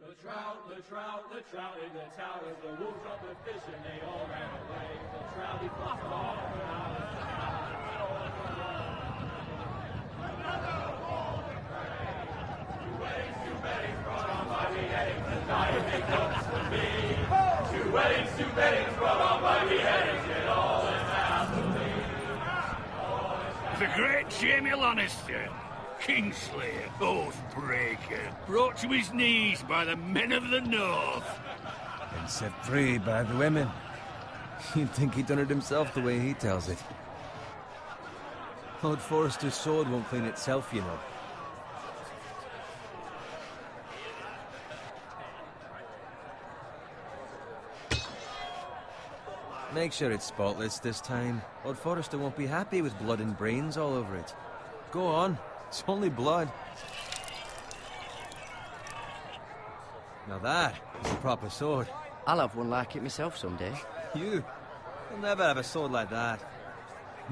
The trout in the towers, the wolves dropped the fish and they all ran away. The trout he fought off when I was two weddings brought on by beheadings, and dying make jokes for me. Two weddings brought on by beheadings, and all is happily. The great Jamie Lannister, Kingslayer, Oathbreaker, brought to his knees by the men of the North. And set free by the women. You'd think he'd done it himself the way he tells it. Lord Forrester's sword won't clean itself, you know. Make sure it's spotless this time. Lord Forrester won't be happy with blood and brains all over it. Go on. It's only blood. Now that is a proper sword. I'll have one like it myself someday. You'll never have a sword like that.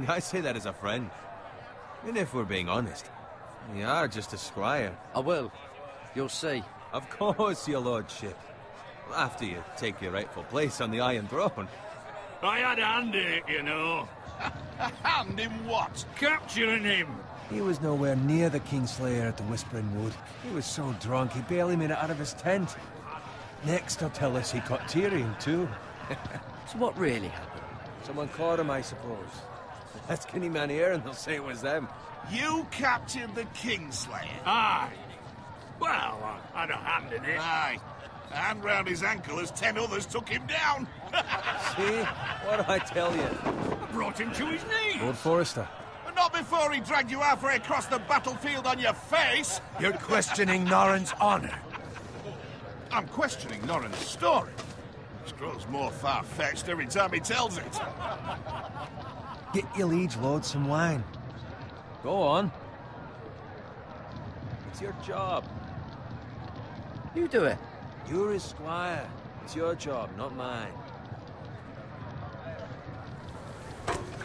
I say that as a friend. And if we're being honest, you are just a squire. I will. You'll see. Of course, your lordship. After you take your rightful place on the Iron Throne. I had a hand in it, you know. Hand in what? Capturing him. He was nowhere near the Kingslayer at the Whispering Wood. He was so drunk he barely made it out of his tent. Next he'll tell us he caught Tyrion too. So what really happened? Someone caught him, I suppose. Ask any man here and they'll say it was them. You captured the Kingslayer? Aye. Well, I had a hand in it. Aye. A hand round his ankle as 10 others took him down. See? What do I tell you? I brought him to his knees. Lord Forrester. But not before he dragged you halfway across the battlefield on your face. You're questioning Norrin's honor. I'm questioning Norrin's story. It grows more far-fetched every time he tells it. Get your liege lord some wine. Go on. It's your job. You do it. You're his squire. It's your job, not mine.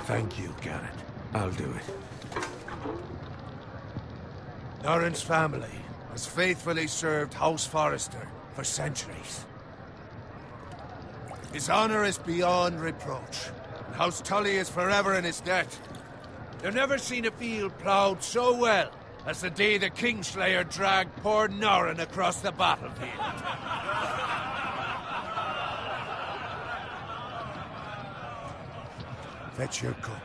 Thank you, Garrett. I'll do it. Norrin's family has faithfully served House Forrester for centuries. His honor is beyond reproach, and House Tully is forever in his debt. They've never seen a field ploughed so well as the day the Kingslayer dragged poor Norrin across the battlefield. Fetch your cup.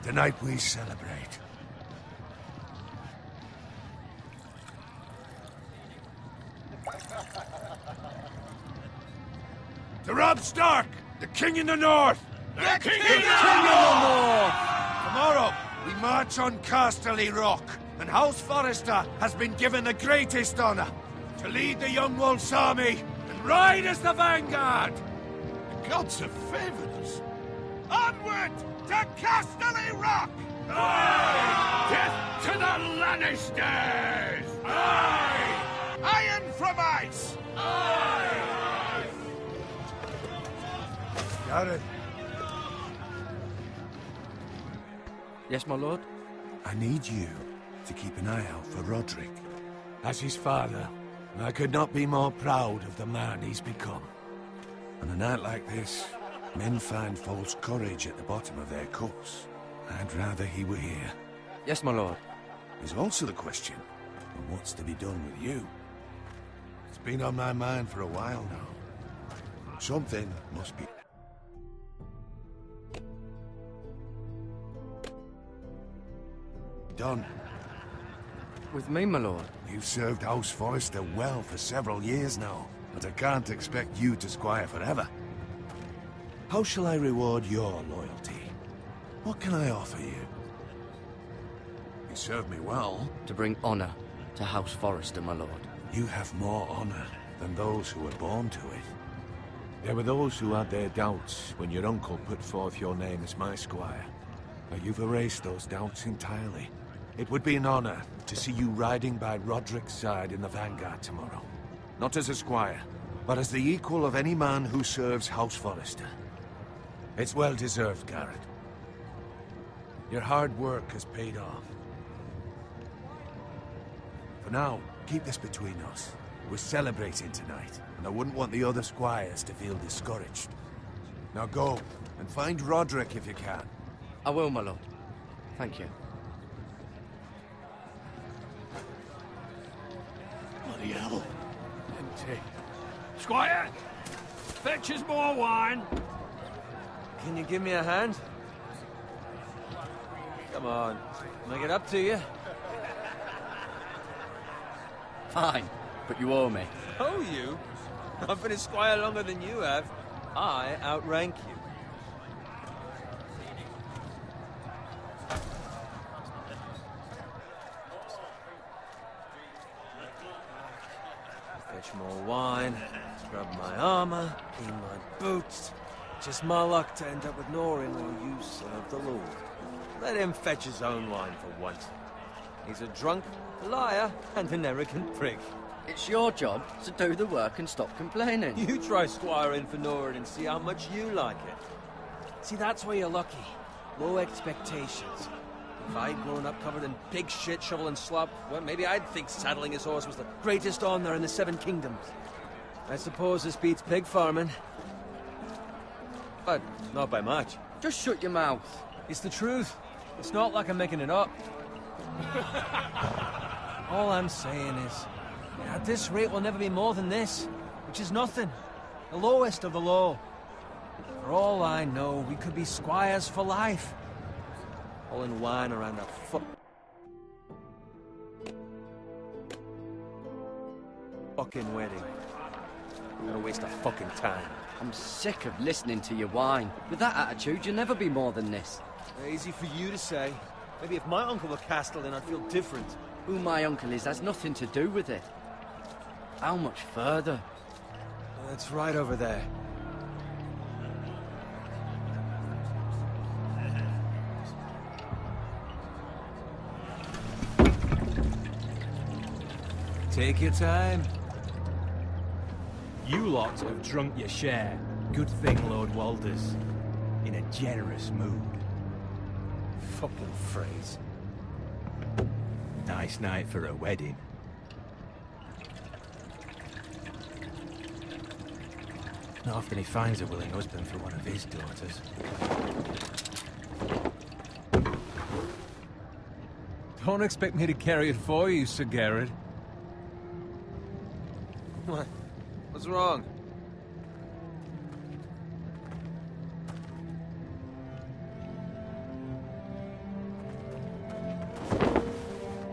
Tonight we celebrate. To Robb Stark, the King in the North! The King in the North! Tomorrow, we march on Casterly Rock, and House Forrester has been given the greatest honor to lead the Young Wolf's army and ride as the vanguard! The gods have favored us. Onward to Casterly Rock! Aye! Death to the Lannisters! Aye! Iron from ice! Aye! Garrett, Yes, my lord? I need you to keep an eye out for Roderick. As his father, I could not be more proud of the man he's become. On a night like this, men find false courage at the bottom of their cups. I'd rather he were here. Yes, my lord. There's also the question of what's to be done with you. It's been on my mind for a while now. Something must be done. With me, my lord. You've served House Forrester well for several years now, but I can't expect you to squire forever. How shall I reward your loyalty? What can I offer you? You served me well. To bring honor to House Forrester, my lord. You have more honor than those who were born to it. There were those who had their doubts when your uncle put forth your name as my squire. But you've erased those doubts entirely. It would be an honor to see you riding by Roderick's side in the vanguard tomorrow. Not as a squire, but as the equal of any man who serves House Forrester. It's well deserved, Garrett. Your hard work has paid off. For now, keep this between us. We're celebrating tonight, and I wouldn't want the other squires to feel discouraged. Now go, and find Roderick if you can. I will, my lord. Thank you. Bloody hell. Empty. Squire! Fetch us more wine! Can you give me a hand? Come on, make it up to you. Fine, but you owe me. Oh, you? I've been a squire longer than you have. I outrank you. Fetch more wine, scrub my armor, clean my boots. Just my luck to end up with Norin while you serve the Lord. Let him fetch his own wine for once. He's a drunk, a liar, and an arrogant prick. It's your job to do the work and stop complaining. You try squiring for Norin and see how much you like it. See, that's where you're lucky. Low expectations. If I'd grown up covered in pig shit, shovel and slop, well, maybe I'd think saddling his horse was the greatest honor in the Seven Kingdoms. I suppose this beats pig farming. But not by much. Just shut your mouth. It's the truth. It's not like I'm making it up. All I'm saying is, at this rate we'll never be more than this, which is nothing. The lowest of the low. For all I know, we could be squires for life. All in wine around a fucking wedding. I'm gonna waste a fucking time. I'm sick of listening to your whine. With that attitude, you'll never be more than this. Easy for you to say. Maybe if my uncle were Castellan, I'd feel different. Who my uncle is has nothing to do with it. How much further? It's right over there. Take your time. You lot have drunk your share. Good thing Lord Walder's in a generous mood. Fucking phrase. Nice night for a wedding. Not often he finds a willing husband for one of his daughters. Don't expect me to carry it for you, Sir Garrett. What? What's wrong?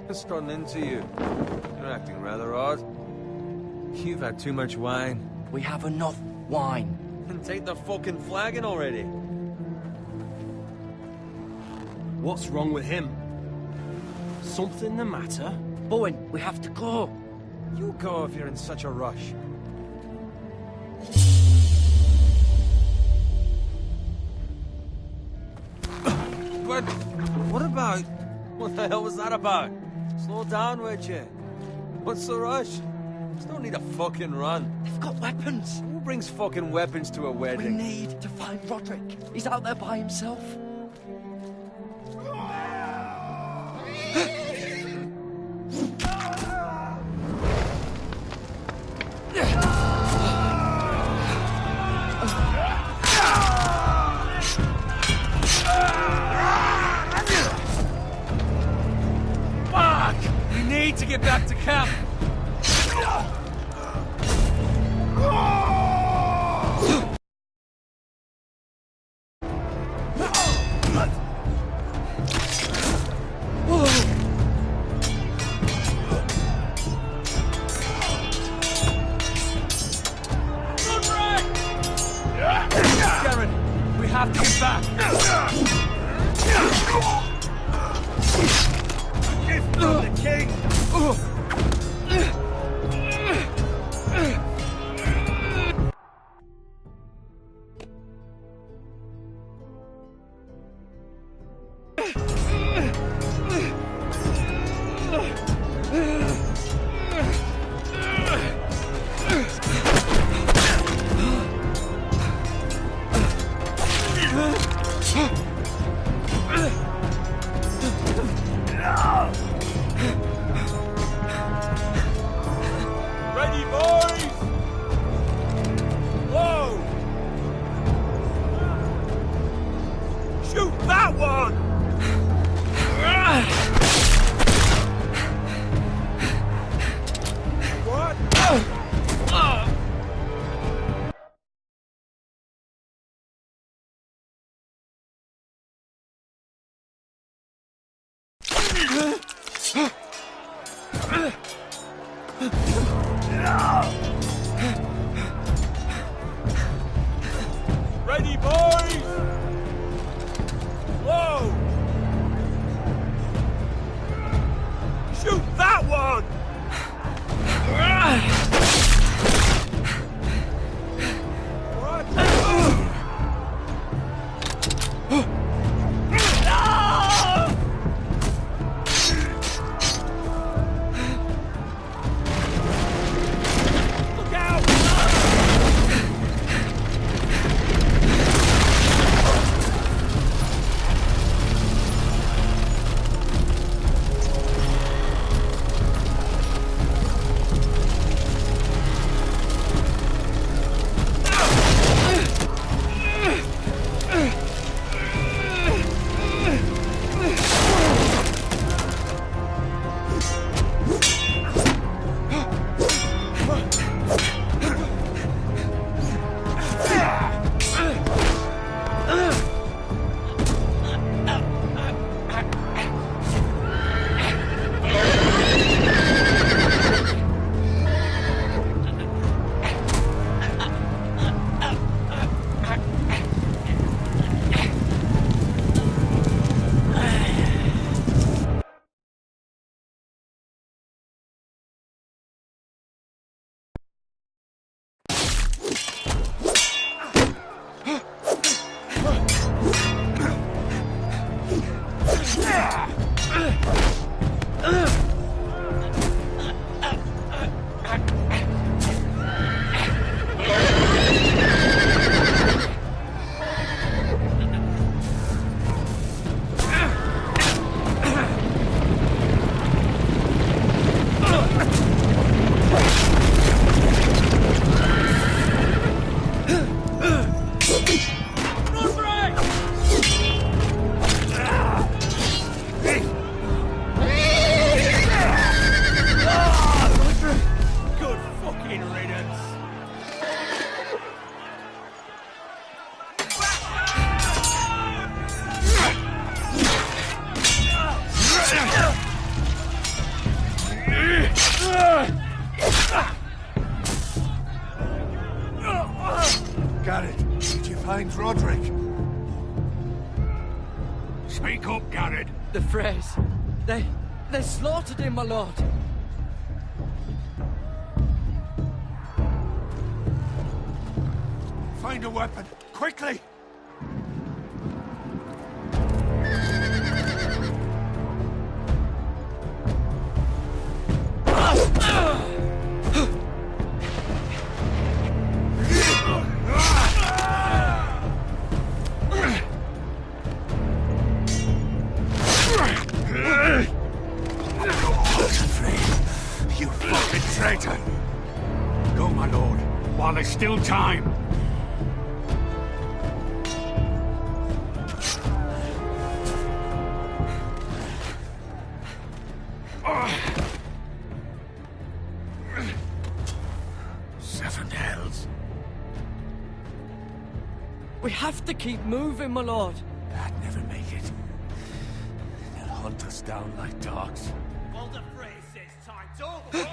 What's gotten into you? You're acting rather odd. You've had too much wine. We have enough wine. Then take the fucking flagon already. What's wrong with him? Something the matter? Bowen, we have to go. You go if you're in such a rush. But what about... What the hell was that about? Slow down, would you? What's the rush? There's no need to fucking run. They've got weapons. Who brings fucking weapons to a We wedding? need to find Roderick. He's out there by himself. We need to get back to camp. Garen, we have to get back. Gift from the king. Ready Ready, boys! Whoa! Shoot that one! Look out! Garrett, did you find Roderick? Speak up, Garrett. The Freys. They slaughtered him, my lord. Find a weapon, quickly! You fucking traitor! Go, my lord. While there's still time. Seven hells. We have to keep moving, my lord. I'd never make it. They'll hunt us down like dogs. Well, the phrase says time's over.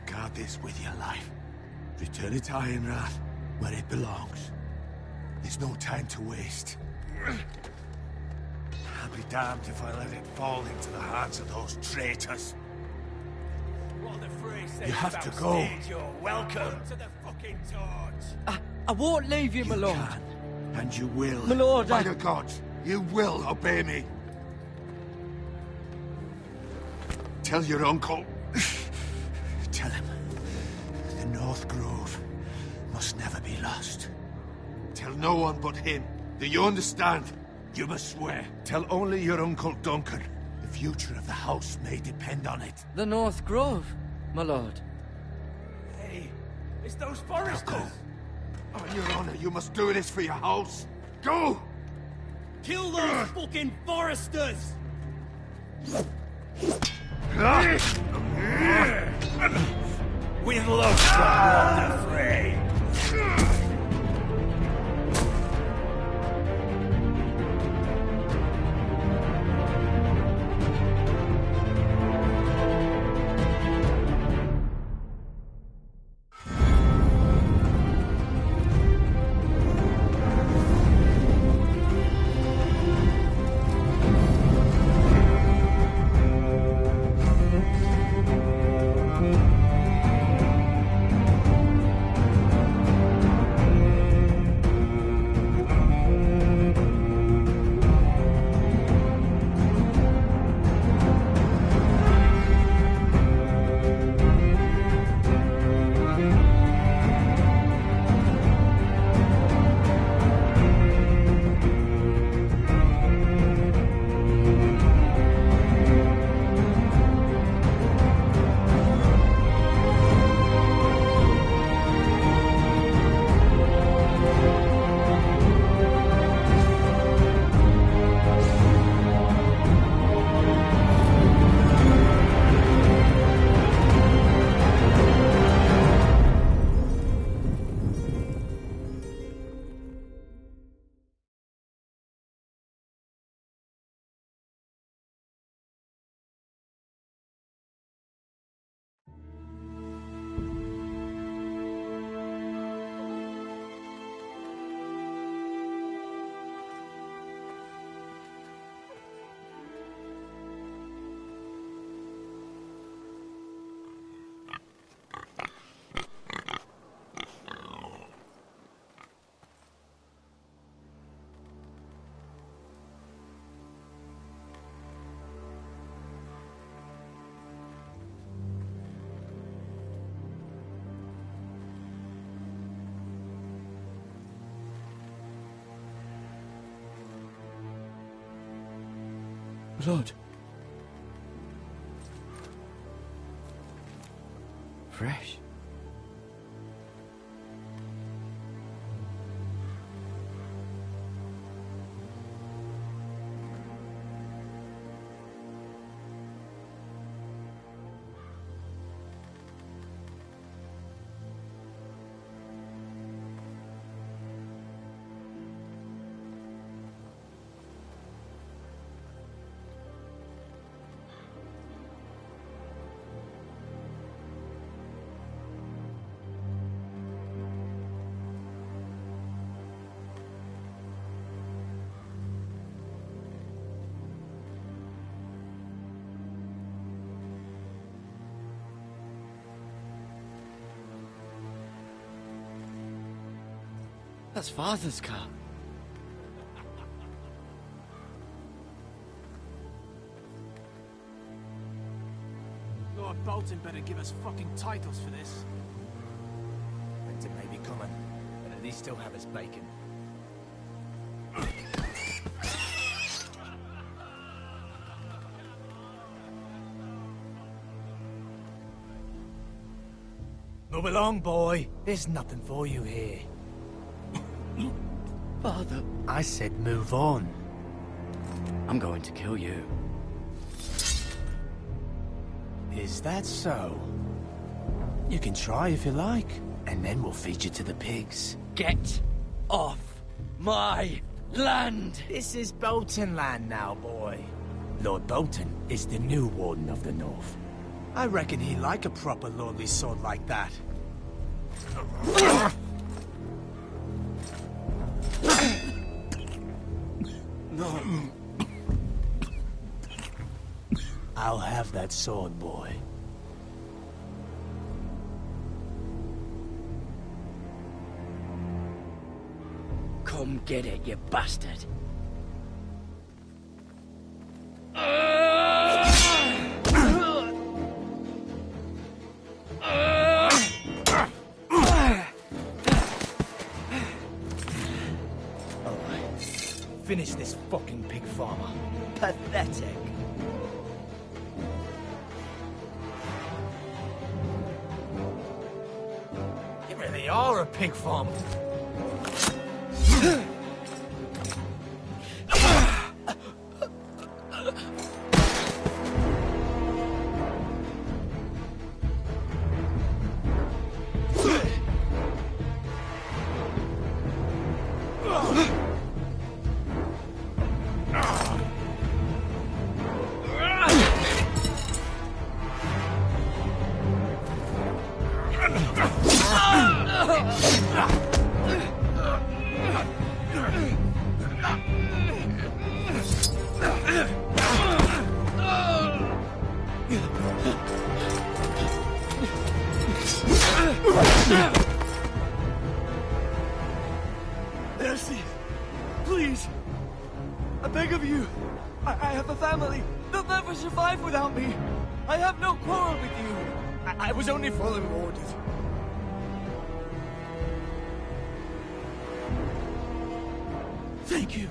Guard this with your life. Return it to Ironrath, where it belongs. There's no time to waste. I'll be damned if I let it fall into the hands of those traitors. What the phrase says You have about to go. stage, you're welcome to the fucking torch. I won't leave you, my You lord. can, and you will. My lord, By I- the gods, you will obey me. Tell your uncle. Tell him. The North Grove must never be lost. Tell no one but him. Do you understand? You must swear. Tell only your Uncle Duncan. The future of the house may depend on it. The North Grove, my lord. Hey, it's those Now foresters. go. On your honor, you must do this for your house. Go! Kill those fucking foresters. with love from the fray. Blood. Fresh. That's Father's car. Lord Bolton better give us fucking titles for this. Winter may be coming, but at least he'll have his bacon. Move along, boy. There's nothing for you here. Father, I said move on. I'm going to kill you. Is that so? You can try if you like, and then we'll feed you to the pigs. Get off my land! This is Bolton land now, boy. Lord Bolton is the new Warden of the North. I reckon he'd like a proper lordly sword like that. No. I'll have that sword, boy. Come get it, you bastard. Finish this fucking pig farmer. Pathetic. You really are a pig farmer. Mercy! Please! I beg of you! I have a family! They'll never survive without me! I have no quarrel with you! I was only following orders. Thank you.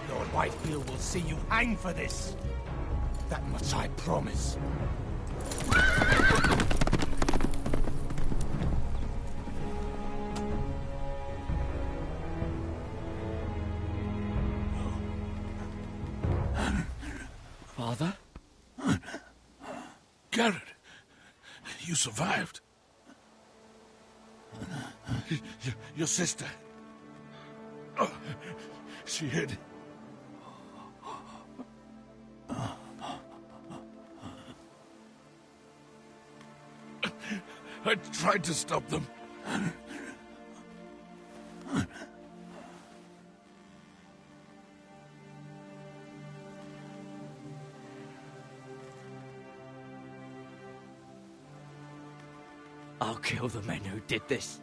Lord Whitefield will see you hang for this. That much I promise. Father? Garrett, you survived. Your sister. Oh, she hid. I tried to stop them. I'll kill the men who did this.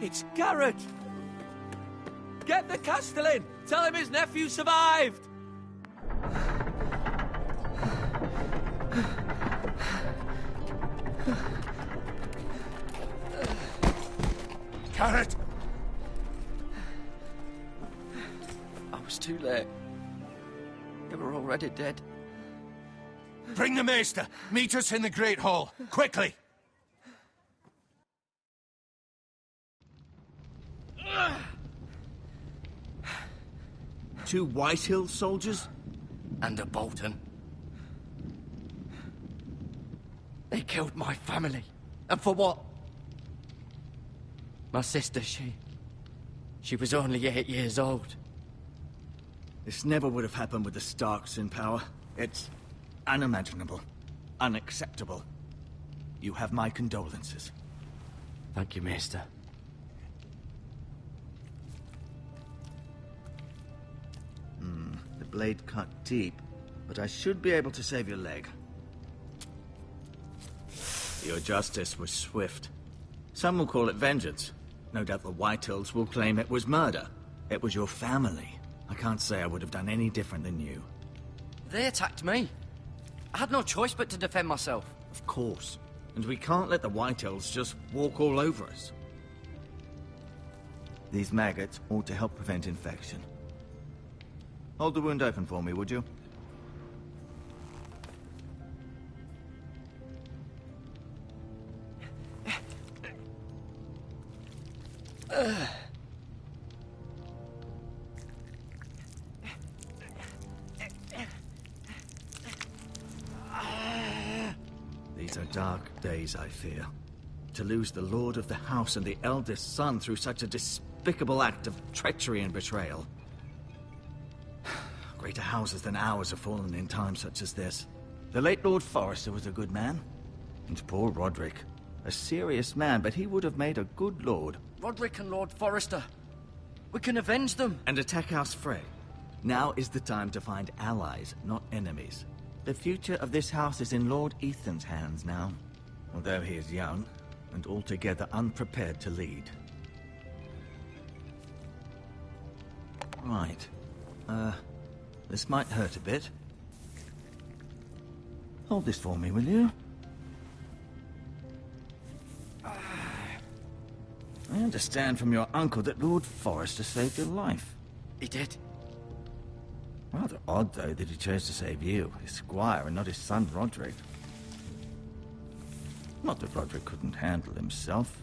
It's Garrett! Get the Castellan! Tell him his nephew survived! Garrett! I was too late. They were already dead. Bring the Maester! Meet us in the Great Hall! Quickly! Two Whitehill soldiers? And a Bolton. They killed my family. And for what? My sister, she was only 8 years old. This never would have happened with the Starks in power. It's unimaginable. Unacceptable. You have my condolences. Thank you, Maester. The blade cut deep, but I should be able to save your leg. Your justice was swift. Some will call it vengeance. No doubt the Whitehills will claim it was murder. It was your family. I can't say I would have done any different than you. They attacked me. I had no choice but to defend myself. Of course. And we can't let the Whitehills just walk all over us. These maggots ought to help prevent infection. Hold the wound open for me, would you? These are dark days, I fear. To lose the lord of the house and the eldest son through such a despicable act of treachery and betrayal. Greater houses than ours have fallen in times such as this. The late Lord Forrester was a good man. And poor Roderick. A serious man, but he would have made a good lord. Roderick and Lord Forrester. We can avenge them. And attack House Frey. Now is the time to find allies, not enemies. The future of this house is in Lord Ethan's hands now. Although he is young, and altogether unprepared to lead. Right. This might hurt a bit. Hold this for me, will you? I understand from your uncle that Lord Forrester saved your life. He did. Rather odd, though, that he chose to save you, his squire, and not his son Roderick. Not that Roderick couldn't handle himself.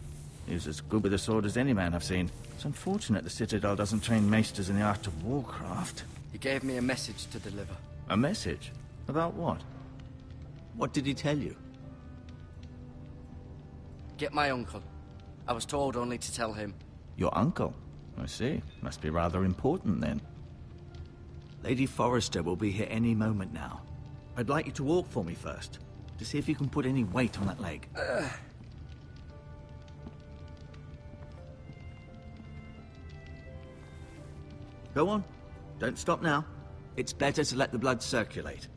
He was as good with a sword as any man I've seen. It's unfortunate the Citadel doesn't train maesters in the art of warcraft. He gave me a message to deliver. A message? About what? What did he tell you? Get my uncle. I was told only to tell him. Your uncle? I see. Must be rather important then. Lady Forrester will be here any moment now. I'd like you to walk for me first, to see if you can put any weight on that leg. Go on. Don't stop now. It's better to let the blood circulate.